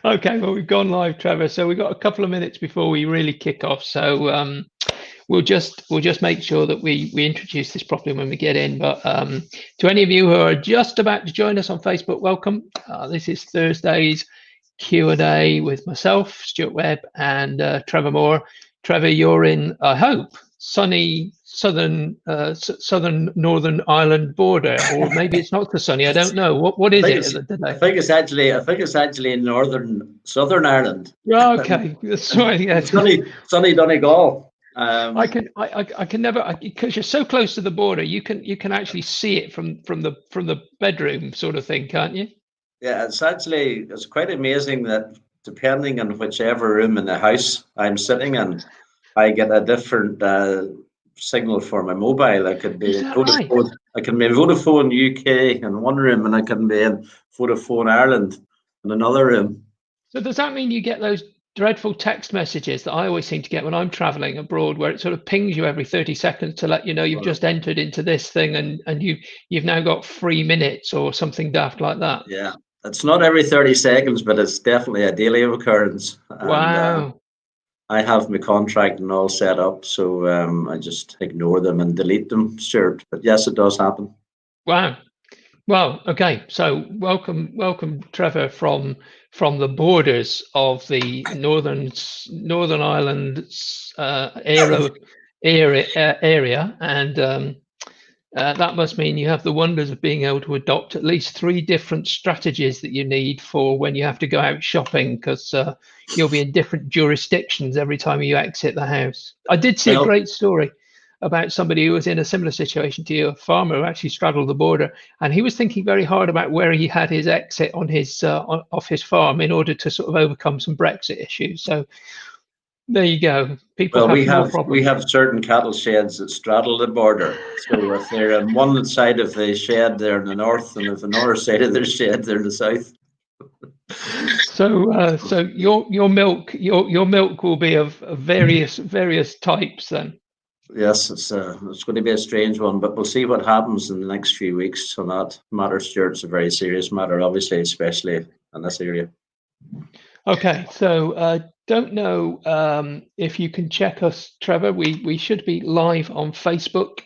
Okay, well, we've gone live, Trevor. So we've got a couple of minutes before we really kick off. So we'll just make sure that we introduce this properly when we get in. But to any of you who are just about to join us on Facebook, welcome. This is Thursday's Q&A with myself, Stuart Webb, and Trevor Moore. Trevor, you're in, I hope, sunny southern Northern Ireland border, or maybe it's not so sunny. I don't know. What is it today? I think it's actually in southern Ireland. Okay, that's right. Yeah. sunny Donegal. I can never, because you're so close to the border. You can actually see it from the bedroom sort of thing, can't you? Yeah, it's quite amazing that depending on whichever room in the house I'm sitting in, I get a different signal for my mobile. I could be Vodafone. Right? I can be Vodafone UK in one room, and I can be in Vodafone Ireland in another room. So does that mean you get those dreadful text messages that I always seem to get when I'm traveling abroad, where it sort of pings you every 30 seconds to let you know you've just entered into this thing and you've now got 3 minutes or something daft like that? Yeah, it's not every 30 seconds, but it's definitely a daily occurrence. Wow. And, I have my contract and all set up, so I just ignore them and delete them, Stuart. But yes, it does happen. Wow. Well, okay. So welcome, Trevor, from the borders of the Northern Ireland area, and that must mean you have the wonders of being able to adopt at least 3 different strategies that you need for when you have to go out shopping, because you'll be in different jurisdictions every time you exit the house. I did see a great story about somebody who was in a similar situation to you, a farmer who actually straddled the border, and he was thinking very hard about where he had his exit on his off his farm in order to sort of overcome some Brexit issues. So there you go. People we have certain cattle sheds that straddle the border. So if they're on one side of the shed, they're in the north, and if the north side of their shed, they're in the south. So so your milk will be of various types then. Yes, it's going to be a strange one, but we'll see what happens in the next few weeks on that matter, Stuart. It's a very serious matter, obviously, especially in this area. Okay, so don't know if you can check us, Trevor. We should be live on Facebook.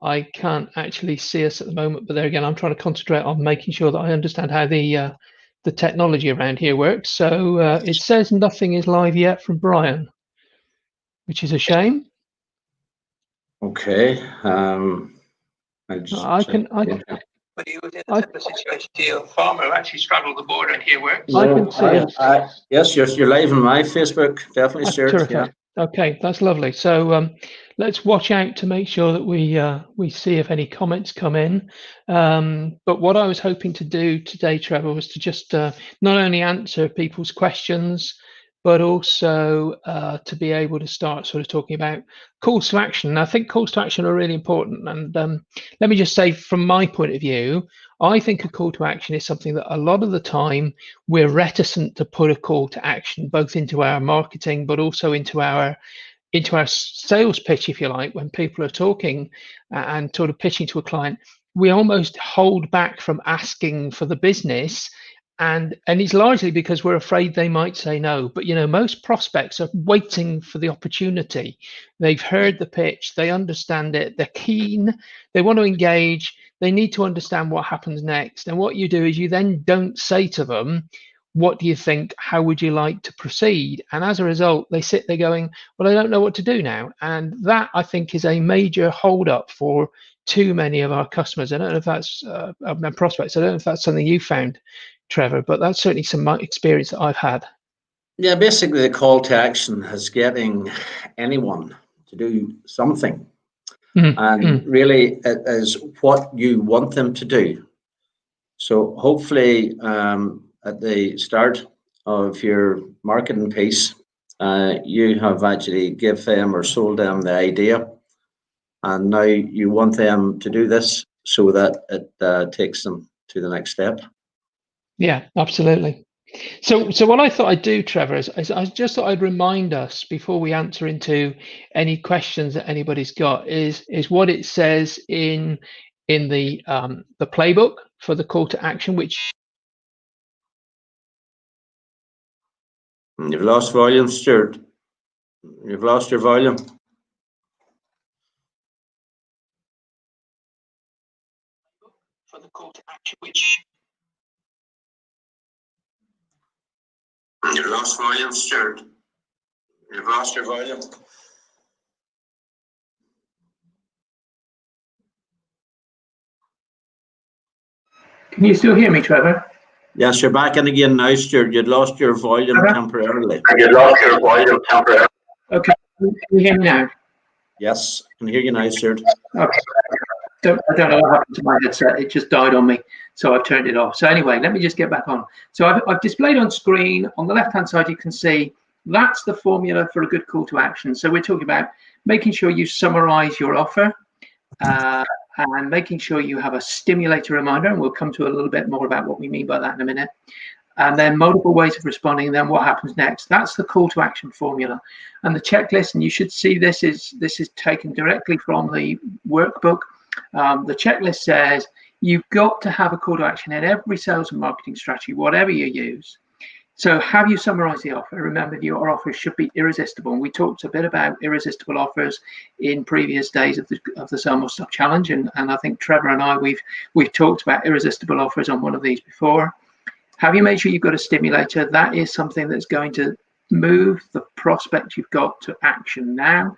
I can't actually see us at the moment, but there again, I'm trying to concentrate on making sure that I understand how the technology around here works. So it says nothing is live yet from Brian, which is a shame. Okay. I can. But he was in a similar situation to you, a farmer who actually straddled the border, and here works. No, I can see yes, you're live on my Facebook, definitely, Stuart. Yeah. Okay, that's lovely. So let's watch out to make sure that we see if any comments come in. But what I was hoping to do today, Trevor, was to just not only answer people's questions, but also to be able to start sort of talking about calls to action. And I think calls to action are really important. And let me just say, from my point of view, I think a call to action is something that a lot of the time we're reticent to put a call to action, both into our marketing, but also into our sales pitch, if you like. When people are talking and sort of pitching to a client, we almost hold back from asking for the business. And it's largely because we're afraid they might say no. But, you know, most prospects are waiting for the opportunity. They've heard the pitch, they understand it, they're keen, they want to engage, they need to understand what happens next. And what you do is you then don't say to them, what do you think? How would you like to proceed? And as a result, they sit there going, well, I don't know what to do now. And that, I think, is a major holdup for too many of our customers. I don't know if that's prospects. I don't know if that's something you found, Trevor, but that's certainly some experience that I've had. Yeah, basically the call to action is getting anyone to do something. And really it is what you want them to do. So hopefully at the start of your marketing piece, you have actually give them or sold them the idea. And now you want them to do this so that it takes them to the next step. Yeah, absolutely. So what I thought I'd do, Trevor, is I just thought I'd remind us before we answer into any questions that anybody's got is what it says in the playbook for the call to action, which... You've lost volume, Stuart. You've lost your volume. For the call to action, which... You've lost volume, Stuart. You've lost your volume. Can you still hear me, Trevor? Yes, you're back in again now, Stuart. You'd lost your volume temporarily. You lost your volume temporarily. Okay, can you hear me now? Yes, I can hear you now, Stuart. Okay. I don't know what happened to my headset. It just died on me, so I've turned it off. So anyway, let me just get back on. So I've displayed on screen. On the left-hand side, you can see that's the formula for a good call to action. So we're talking about making sure you summarize your offer and making sure you have a stimulator reminder. And we'll come to a little bit more about what we mean by that in a minute. And then multiple ways of responding, and then what happens next. That's the call to action formula. And the checklist, and you should see this is taken directly from the workbook. The checklist says you've got to have a call to action in every sales and marketing strategy, whatever you use. So have you summarized the offer? Remember, your offer should be irresistible. And we talked a bit about irresistible offers in previous days of the Sell More Stuff Challenge. And I think Trevor and I, we've talked about irresistible offers on one of these before. Have you made sure you've got a stimulator? That is something that's going to move the prospect you've got to action now.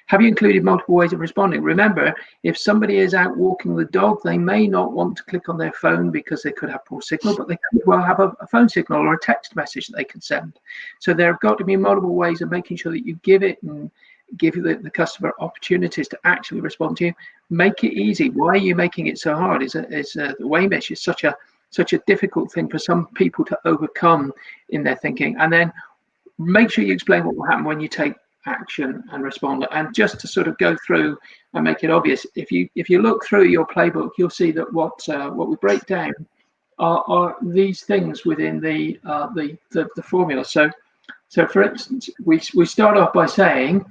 Have you included multiple ways of responding? Remember, if somebody is out walking the dog, they may not want to click on their phone because they could have poor signal, but they could well have a phone signal or a text message that they can send. So there have got to be multiple ways of making sure that you give it and give the customer opportunities to actually respond to you. Make it easy. Why are you making it so hard? The Waymish is such a difficult thing for some people to overcome in their thinking. And then make sure you explain what will happen when you take action and respond. And just to sort of go through and make it obvious, if you look through your playbook, you'll see that what we break down are these things within the formula. So for instance, we start off by saying,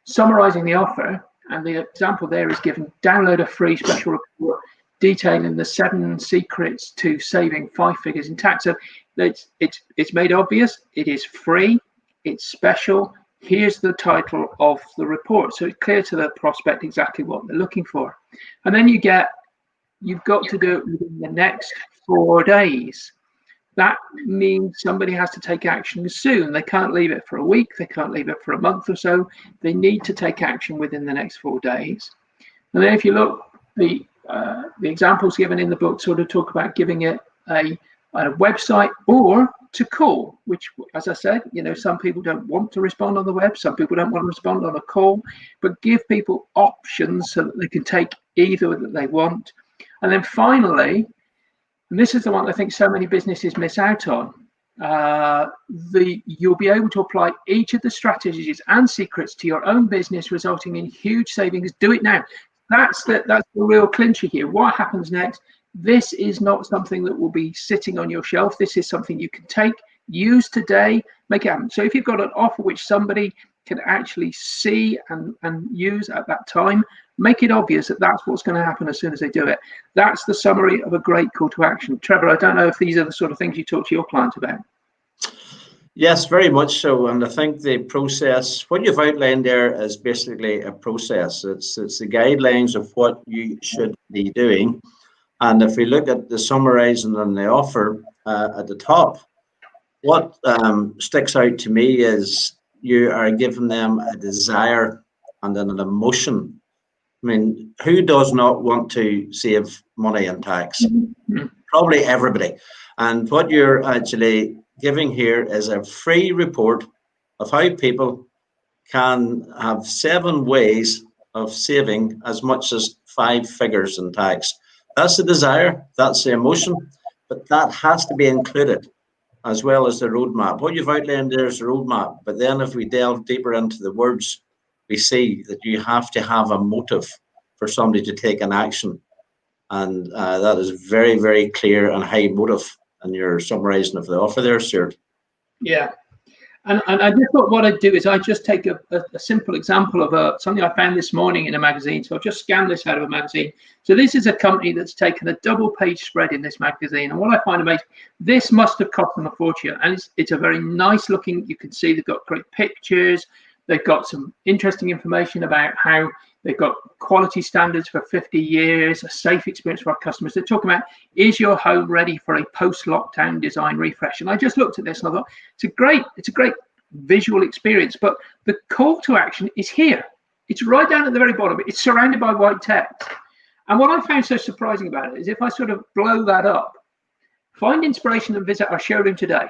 summarizing the offer, and the example there is given: download a free special report detailing the 7 secrets to saving 5 figures in tax. So it's made obvious. It is free. It's special. Here's the title of the report. So it's clear to the prospect exactly what they're looking for. And then you've got to do it within the next 4 days. That means somebody has to take action soon. They can't leave it for a week. They can't leave it for a month or so. They need to take action within the next 4 days. And then if you look, the examples given in the book sort of talk about giving it a website or to call, which, as I said, some people don't want to respond on the web, some people don't want to respond on a call, but give people options so that they can take either that they want. And then finally, and this is the one I think so many businesses miss out on, you'll be able to apply each of the strategies and secrets to your own business, resulting in huge savings. Do it now. That's the real clincher here. What happens next? This is not something that will be sitting on your shelf. This is something you can take, use today, make it happen. So if you've got an offer which somebody can actually see and use at that time, make it obvious that that's what's going to happen as soon as they do it. That's the summary of a great call to action. Trevor, I don't know if these are the sort of things you talk to your clients about. Yes, very much so. And I think the process, what you've outlined there, is basically a process. It's the guidelines of what you should be doing. And if we look at the summarizing and the offer at the top, what sticks out to me is you are giving them a desire and an emotion. I mean, who does not want to save money in tax? Probably everybody. And what you're actually giving here is a free report of how people can have 7 ways of saving as much as 5 figures in tax. That's the desire, that's the emotion, but that has to be included, as well as the roadmap. What you've outlined there is the roadmap, but then if we delve deeper into the words, we see that you have to have a motive for somebody to take an action. And that is very, very clear and high motive in your summarizing of the offer there, Stuart. Yeah. And I just thought what I'd do is I just take a simple example of something I found this morning in a magazine. So I've just scanned this out of a magazine. So this is a company that's taken a double page spread in this magazine. And what I find amazing, this must have cost them a fortune. And it's a very nice looking, you can see they've got great pictures. They've got some interesting information about how they've got quality standards for 50 years, a safe experience for our customers. They're talking about, is your home ready for a post-lockdown design refresh? And I just looked at this and I thought, it's a great visual experience, but the call to action is here. It's right down at the very bottom. It's surrounded by white text. And what I found so surprising about it is if I sort of blow that up, find inspiration and visit our showroom today.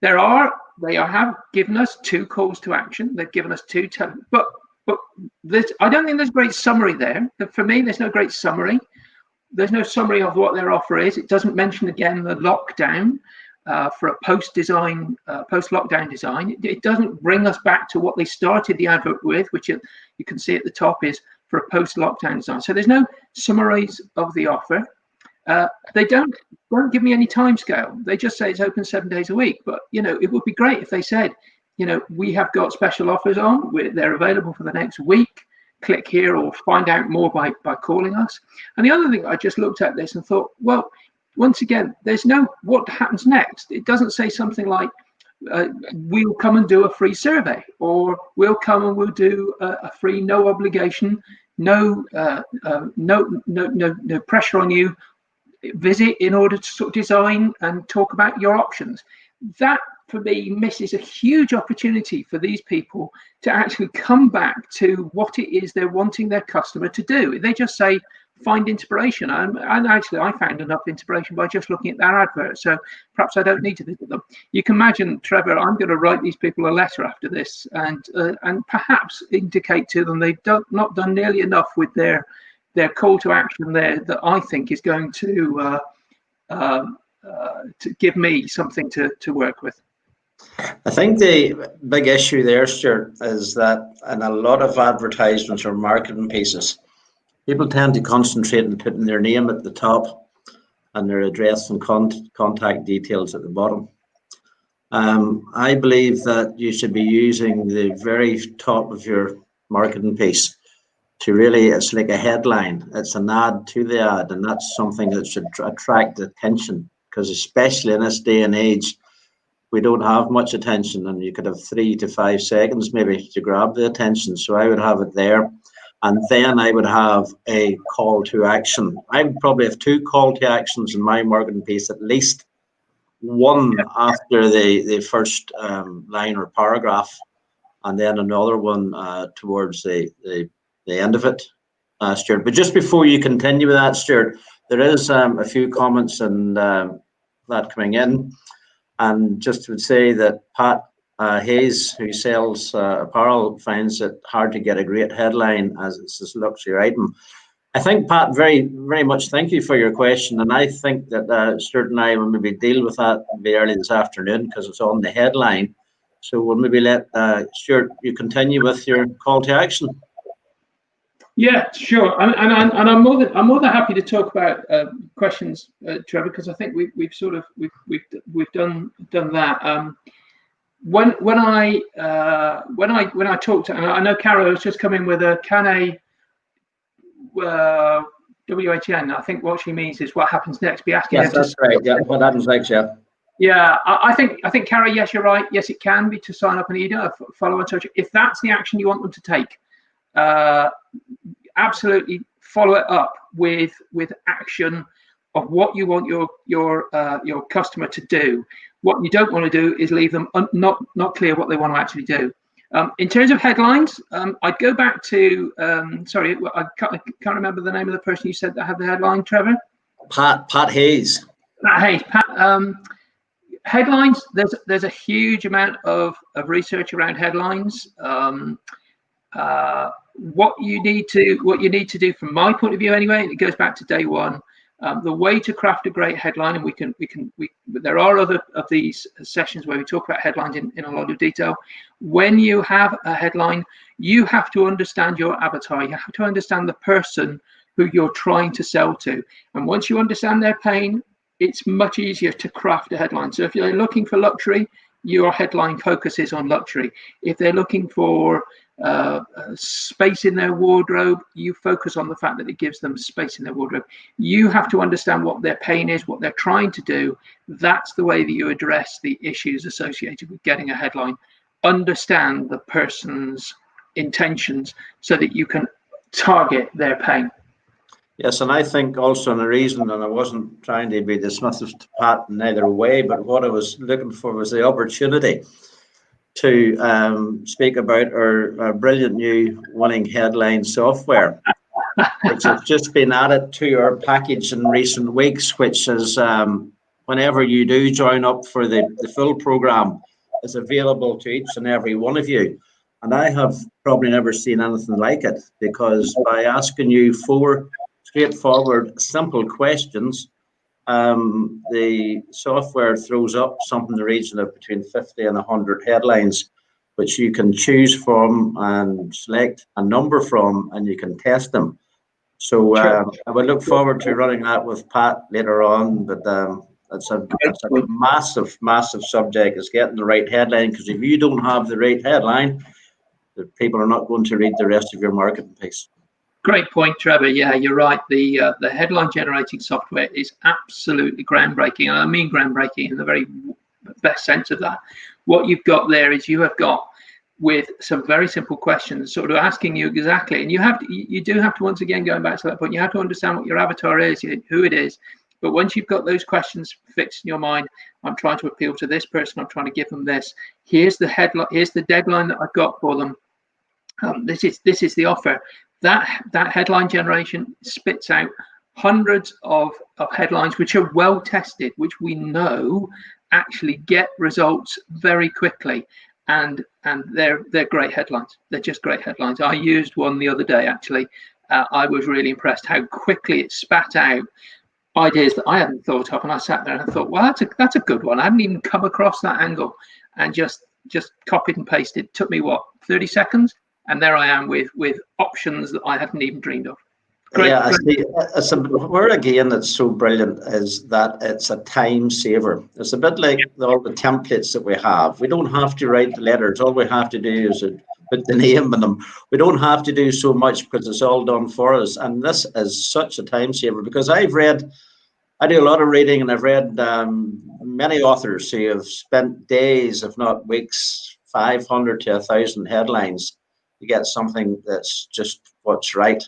They have given us 2 calls to action. They've given us 2, but I don't think there's a great summary there. For me, there's no great summary. There's no summary of what their offer is. It doesn't mention again the lockdown for a post-lockdown design. It doesn't bring us back to what they started the advert with, which you can see at the top is for a post-lockdown design. So there's no summaries of the offer. They don't give me any time scale. They just say it's open 7 days a week. But it would be great if they said, we have got special offers on. They're available for the next week. Click here or find out more by calling us. And the other thing, I just looked at this and thought, well, once again, there's no what happens next. It doesn't say something like, we'll come and do a free survey, or we'll come and we'll do a free, no obligation, no pressure on you visit in order to sort of design and talk about your options. That for me misses a huge opportunity for these people to actually come back to what it is they're wanting their customer to do. They just say find inspiration, and actually I found enough inspiration by just looking at that advert, so perhaps I don't need to visit them. You can imagine, Trevor, I'm going to write these people a letter after this and perhaps indicate to them they've not done nearly enough with their call to action there that I think is going to give me something to work with. I think the big issue there, Stuart, is that in a lot of advertisements or marketing pieces, people tend to concentrate on putting their name at the top and their address and contact details at the bottom. I believe that you should be using the very top of your marketing piece to really, it's like a headline. It's an ad to the ad, and that's something that should attract attention, because especially in this day and age, we don't have much attention, and you could have 3 to 5 seconds maybe to grab the attention. So I would have it there, and then I would have a call to action. I would probably have 2 call to actions in my marketing piece, at least one after the first line or paragraph, and then another one towards the end of it, Stuart. But just before you continue with that, Stuart, there is a few comments and that coming in. And just would say that Pat Hayes, who sells apparel, finds it hard to get a great headline as it's this luxury item. I think, Pat, very, very much thank you for your question. And I think that Stuart and I will maybe deal with that maybe early this afternoon, because it's on the headline. So we'll maybe let Stuart, you continue with your call to action. Yeah, sure, and I'm more than happy to talk about questions, Trevor, because I think we've done that. When I talked to, and I know Carol has just come in with a WHN. I think what she means is what happens next. Be asking. Yes, that's right. Yeah, what happens next? Yeah. Yeah, I think Carol. Yes, you're right. Yes, it can be to sign up and follow on social. If that's the action you want them to take, absolutely follow it up with action of what you want your customer to do. What you don't want to do is leave them not clear what they want to actually do. In terms of headlines, I'd go back to sorry, I can't remember the name of the person you said that had the headline, Trevor. Pat Hayes. Pat Hayes. Headlines. There's a huge amount of research around headlines. What you need to do, from my point of view anyway, and it goes back to day one, the way to craft a great headline, and there are other of these sessions where we talk about headlines in a lot of detail. When you have a headline, you have to understand your avatar. You have to understand the person who you're trying to sell to, and once you understand their pain, it's much easier to craft a headline. So if you're looking for luxury, your headline focuses on luxury. If they're looking for space in their wardrobe, you focus on the fact that it gives them space in their wardrobe. You have to understand what their pain is, what they're trying to do. That's the way that you address the issues associated with getting a headline. Understand the person's intentions so that you can target their pain. Yes, and I think also the reason, and I wasn't trying to be dismissive to Pat in either way, but what I was looking for was the opportunity to speak about our brilliant new winning headline software, which has just been added to our package in recent weeks, which is whenever you do join up for the full program, is available to each and every one of you. And I have probably never seen anything like it, because by asking you 4 straightforward, simple questions, the software throws up something in the region of between 50 and 100 headlines, which you can choose from and select a number from, and you can test them. So I would look forward to running that with Pat later on, but it's a massive, massive subject, is getting the right headline, because if you don't have the right headline, the people are not going to read the rest of your marketing piece. Great point, Trevor. Yeah, you're right. The headline generating software is absolutely groundbreaking, and I mean groundbreaking in the very best sense of that. What you've got there is you have got, with some very simple questions, sort of asking you exactly, and you do have to, once again, going back to that point, you have to understand what your avatar is, who it is. But once you've got those questions fixed in your mind, I'm trying to appeal to this person, I'm trying to give them this. Here's the headline. Here's the deadline that I've got for them. This is the offer. That headline generation spits out hundreds of headlines which are well tested, which we know actually get results very quickly, and they're great headlines. They're just great headlines. I used one the other day, actually. I was really impressed how quickly it spat out ideas that I hadn't thought of, and I sat there and I thought, well, that's a good one. I hadn't even come across that angle, and just copied and pasted. It took me, what, 30 seconds? And there I am with options that I hadn't even dreamed of. Great. Yeah, I see. Where again it's so brilliant is that it's a time saver. It's a bit like all the templates that we have. We don't have to write the letters. All we have to do is put the name in them. We don't have to do so much because it's all done for us. And this is such a time saver, because I do a lot of reading, and I've read many authors who have spent days, if not weeks, 500 to 1,000 headlines to get something that's just what's right.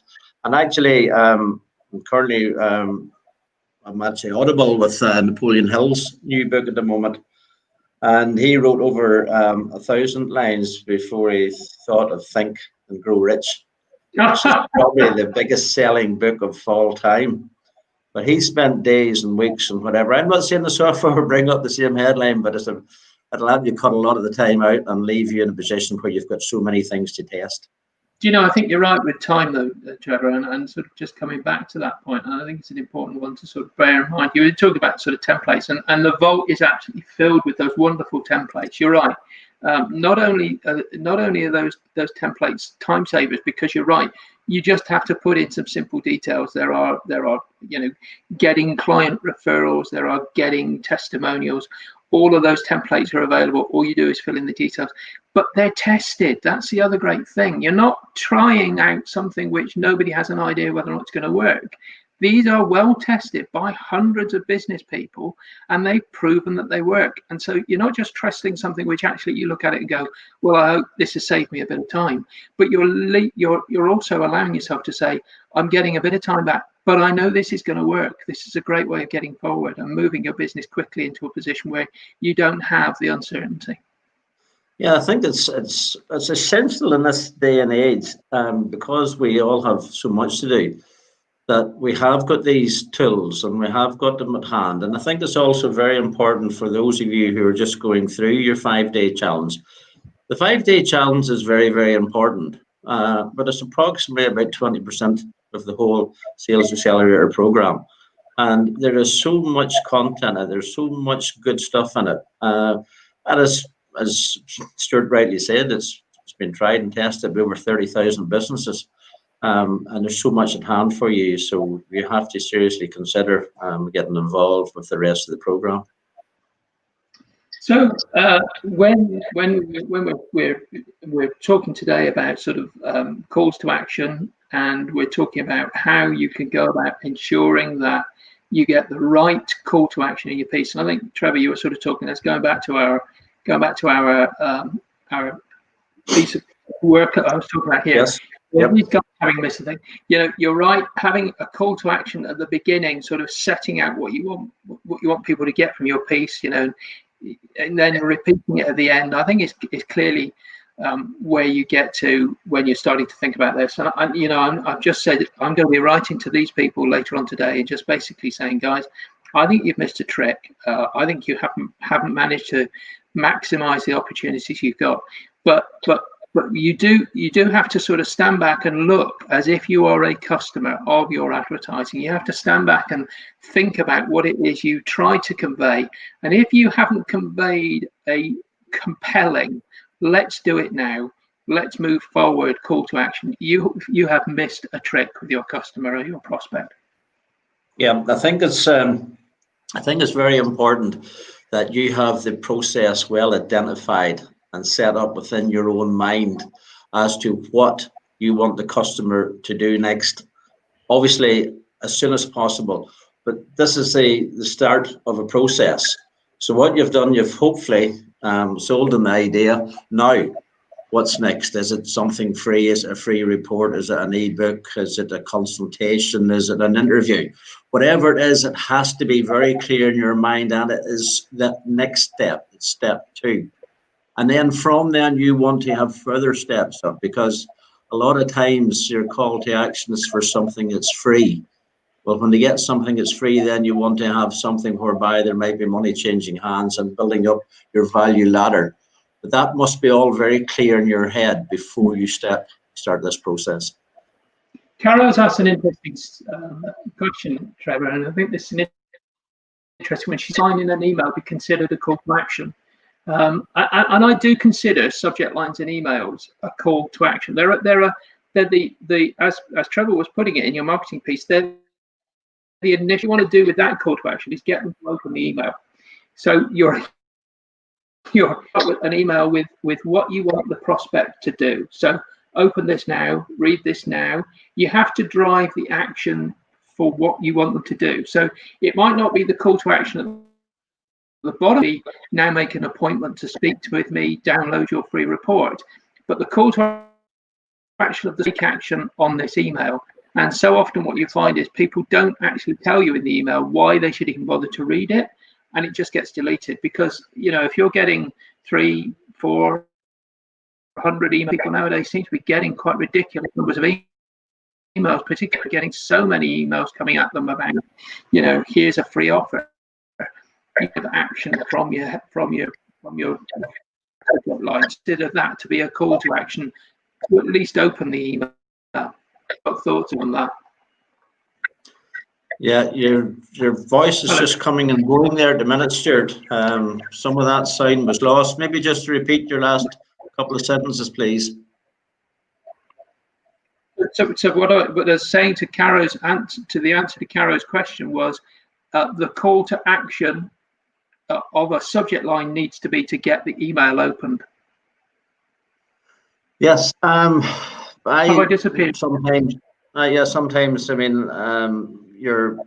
And actually, I'm currently I'm actually audible with Napoleon Hill's new book at the moment, and he wrote over 1,000 lines before he thought of Think and Grow Rich, which is probably the biggest selling book of all time. But he spent days and weeks and whatever. I'm not saying the software will bring up the same headline, but it'll help you cut a lot of the time out and leave you in a position where you've got so many things to test. Do you know, I think you're right with time, though, Trevor, and sort of just coming back to that point, and I think it's an important one to sort of bear in mind. You were talking about sort of templates, and the vault is absolutely filled with those wonderful templates. You're right. Not only are those templates time savers, because you're right, you just have to put in some simple details. There are getting client referrals, there are getting testimonials. All of those templates are available. All you do is fill in the details, but they're tested. That's the other great thing. You're not trying out something which nobody has an idea whether or not it's going to work. These are well tested by hundreds of business people, and they've proven that they work. And so you're not just trusting something which actually you look at it and go, well, I hope this has saved me a bit of time. But you're also allowing yourself to say, I'm getting a bit of time back, but I know this is going to work. This is a great way of getting forward and moving your business quickly into a position where you don't have the uncertainty. Yeah, I think it's essential in this day and age, because we all have so much to do, that we have got these tools and we have got them at hand. And I think it's also very important for those of you who are just going through your 5-day challenge. The 5-day challenge is very, very important, but it's approximately about 20% of the whole Sales Accelerator program. And there is so much content and there's so much good stuff in it. And as Stuart rightly said, it's been tried and tested by over 30,000 businesses. And there's so much at hand for you, so you have to seriously consider getting involved with the rest of the program. So when we're talking today about sort of calls to action, and we're talking about how you can go about ensuring that you get the right call to action in your piece. And I think, Trevor, you were sort of talking. Let's going back to our piece of work that I was talking about here. Yes. Yep. These guys having missed a thing. You're right. Having a call to action at the beginning, sort of setting out what you want people to get from your piece, and then repeating it at the end, I think is clearly where you get to when you're starting to think about this. And I've just said I'm going to be writing to these people later on today, and just basically saying, guys, I think you've missed a trick. I think you haven't managed to maximize the opportunities you've got. But you do have to sort of stand back and look as if you are a customer of your advertising. You have to stand back and think about what it is you try to convey. And if you haven't conveyed a compelling, let's do it now, let's move forward call to action, you have missed a trick with your customer or your prospect. Yeah, I think it's very important that you have the process well identified and set up within your own mind as to what you want the customer to do next. Obviously, as soon as possible, but this is the start of a process. So what you've done, you've hopefully sold them the idea. Now, what's next? Is it something free? Is it a free report? Is it an ebook? Is it a consultation? Is it an interview? Whatever it is, it has to be very clear in your mind, and it is that next step. It's step 2. And then from then you want to have further steps up, because a lot of times your call to action is for something that's free. Well, when you get something that's free, then you want to have something whereby there might be money changing hands and building up your value ladder. But that must be all very clear in your head before you start this process. Carol's asked an interesting question, Trevor, and I think this is interesting. When she's signing an email, be considered a call to action. And I do consider subject lines in emails a call to action. They're the as Trevor was putting it in your marketing piece, they're the initial you want to do with that call to action is get them to open the email. So you're an email with what you want the prospect to do. So open this now, read this now. You have to drive the action for what you want them to do. So it might not be the call to action at the bottom, now make an appointment to speak with me, download your free report. But the call to action of the take action on this email. And so often what you find is people don't actually tell you in the email why they should even bother to read it. And it just gets deleted because, if you're getting 300-400 emails, people nowadays seem to be getting quite ridiculous numbers of emails, particularly getting so many emails coming at them about, here's a free offer. Action from your line. Consider that to be a call to action. To at least open the email. What thoughts on that? Yeah, your voice is just coming and going there at the minute, Stuart. Some of that sound was lost. Maybe just repeat your last couple of sentences, please. So what I was saying to Caro's answer to Caro's question was the call to action of a subject line needs to be to get the email opened. Yes. Have I disappeared? Sometimes. Yeah. Sometimes. I mean, your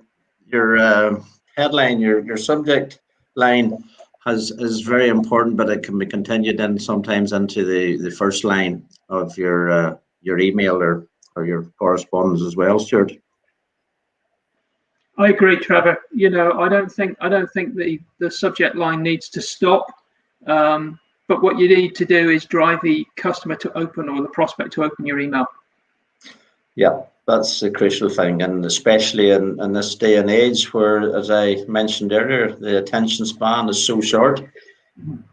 headline, your subject line is very important, but it can be continued in sometimes into the first line of your email or your correspondence as well, Stuart. I agree, Trevor. I don't think the subject line needs to stop. But what you need to do is drive the customer to open or the prospect to open your email. Yeah, that's the crucial thing, and especially in this day and age where, as I mentioned earlier, the attention span is so short.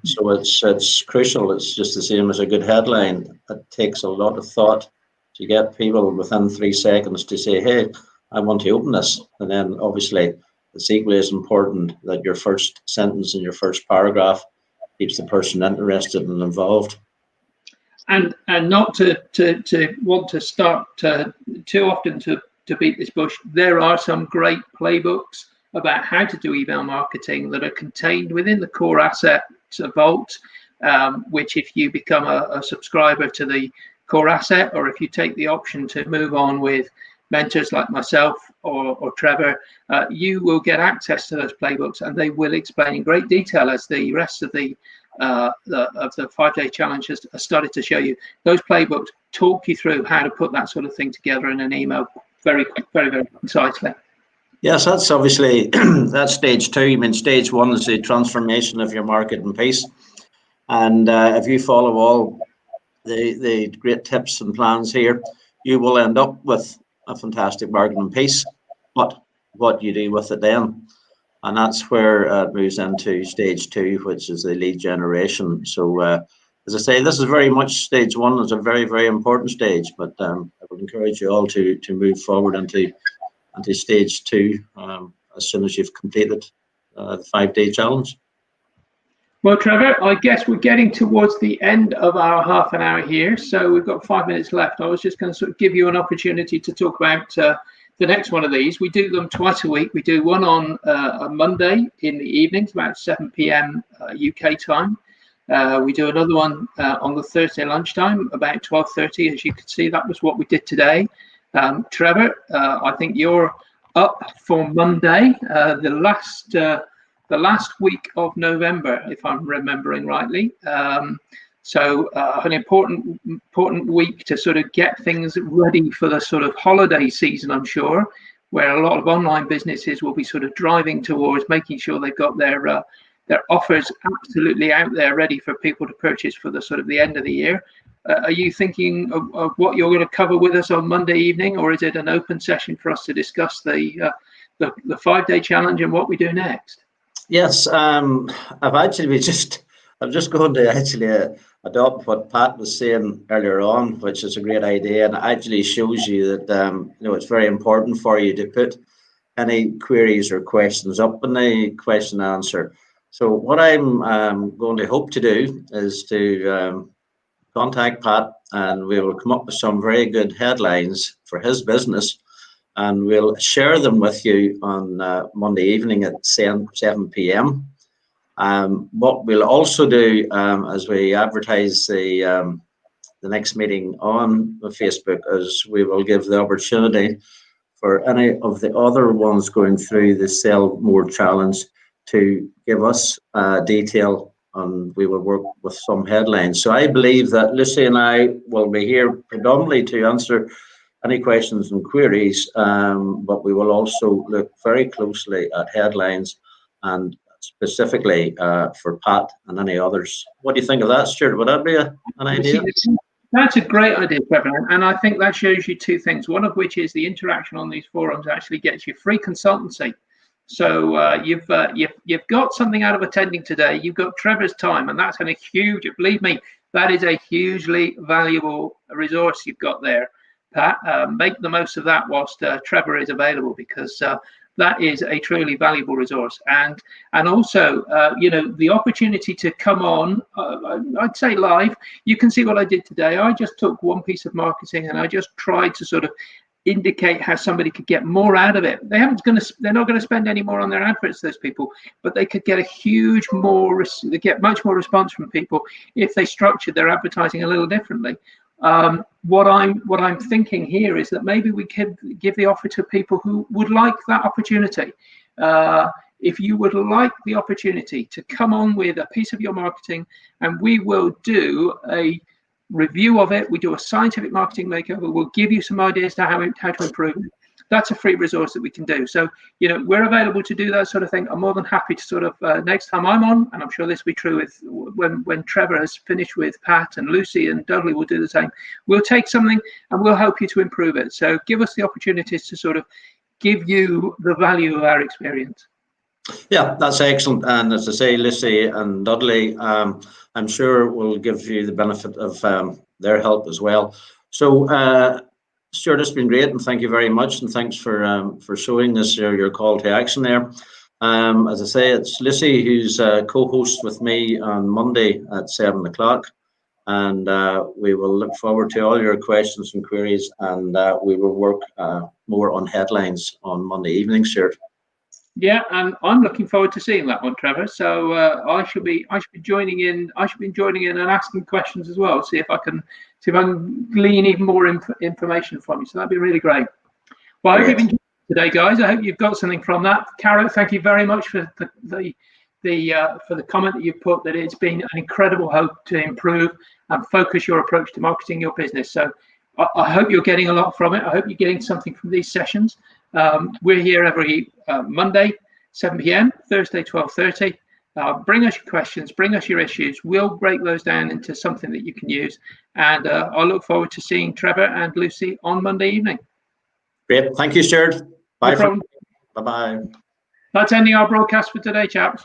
So it's crucial. It's just the same as a good headline. It takes a lot of thought to get people within 3 seconds to say, hey, I want to open this. And then obviously it's equally as important that your first sentence in your first paragraph keeps the person interested and involved. And not to want to start too often to beat this bush. There are some great playbooks about how to do email marketing that are contained within the core asset a vault, which if you become a subscriber to the core asset, or if you take the option to move on with mentors like myself or Trevor, you will get access to those playbooks, and they will explain in great detail, as the rest of the 5-day challenge has started to show you. Those playbooks talk you through how to put that sort of thing together in an email very concisely. Yes, that's obviously that's stage 2. I mean, stage 1 is the transformation of your marketing piece, and if you follow all the great tips and plans here, you will end up with a fantastic marketing piece. But what you do with it then, and that's where it moves into stage 2, which is the lead generation. So as I say, this is very much stage 1. It's a very important stage, but I would encourage you all to move forward into stage 2 as soon as you've completed the 5-day challenge. Well, Trevor, I guess we're getting towards the end of our half an hour here, so we've got 5 minutes left. I was just going to sort of give you an opportunity to talk about the next one of these. We do them twice a week. We do one on a Monday in the evenings, about 7 p.m. UK time. We do another one on the Thursday lunchtime, about 12:30. As you can see, that was what we did today. Trevor, I think you're up for Monday, the last week of November, if I'm remembering rightly. So an important week to sort of get things ready for the sort of holiday season, I'm sure, where a lot of online businesses will be sort of driving towards making sure they've got their offers absolutely out there ready for people to purchase for the sort of the end of the year. Are you thinking of what you're going to cover with us on Monday evening, or is it an open session for us to discuss the 5-day challenge and what we do next? Yes, I'm just going to actually adopt what Pat was saying earlier on, which is a great idea, and it actually shows you that it's very important for you to put any queries or questions up in the question and answer. So what I'm going to hope to do is to contact Pat, and we will come up with some very good headlines for his business, and we'll share them with you on Monday evening at 7 p.m. What we'll also do as we advertise the next meeting on Facebook is we will give the opportunity for any of the other ones going through the Sell More Challenge to give us detail, and we will work with some headlines. So I believe that Lucy and I will be here predominantly to answer any questions and queries, but we will also look very closely at headlines, and specifically for Pat and any others. What do you think of that, Stuart? Would that be an idea? That's a great idea, Trevor, and I think that shows you two things. One of which is the interaction on these forums actually gets you free consultancy. So you've got something out of attending today. You've got Trevor's time, and that's a huge. Believe me, that is a hugely valuable resource you've got there, Pat. Make the most of that whilst Trevor is available, because that is a truly valuable resource. And also, the opportunity to come on, I'd say live. You can see what I did today. I just took one piece of marketing and I just tried to sort of indicate how somebody could get more out of it. They're not going to spend any more on their adverts, those people, but they could get they get much more response from people if they structured their advertising a little differently. What I'm thinking here is that maybe we could give the offer to people who would like that opportunity. If you would like the opportunity to come on with a piece of your marketing, and we will do a review of it. We do a scientific marketing makeover. We'll give you some ideas to how to improve it. That's a free resource that we can do. So, we're available to do that sort of thing. I'm more than happy to sort of next time I'm on, and I'm sure this will be true with when Trevor has finished with Pat and Lucy and Dudley will do the same. We'll take something and we'll help you to improve it. So give us the opportunities to sort of give you the value of our experience. Yeah, that's excellent. And as I say, Lucy and Dudley, I'm sure will give you the benefit of their help as well. So, Stuart, it's been great, and thank you very much, and thanks for showing us your call to action there. As I say, it's Lucy who's co-host with me on Monday at 7 o'clock, and we will look forward to all your questions and queries, and we will work more on headlines on Monday evening, Stuart. Yeah, and I'm looking forward to seeing that one, Trevor. So I should be joining in. I should be joining in and asking questions as well. See if I can glean even more information from you. So that'd be really great. Well, I hope you've enjoyed today, guys. I hope you've got something from that. Caro, thank you very much for the comment that you put, that it's been an incredible hope to improve and focus your approach to marketing your business. So I hope you're getting a lot from it. I hope you're getting something from these sessions. We're here every Monday, 7 p.m., Thursday, 12:30. Bring us your questions, bring us your issues. We'll break those down into something that you can use. And I look forward to seeing Trevor and Lucy on Monday evening. Great. Thank you, Stuart. Bye. No problem. Bye-bye. That's ending our broadcast for today, chaps.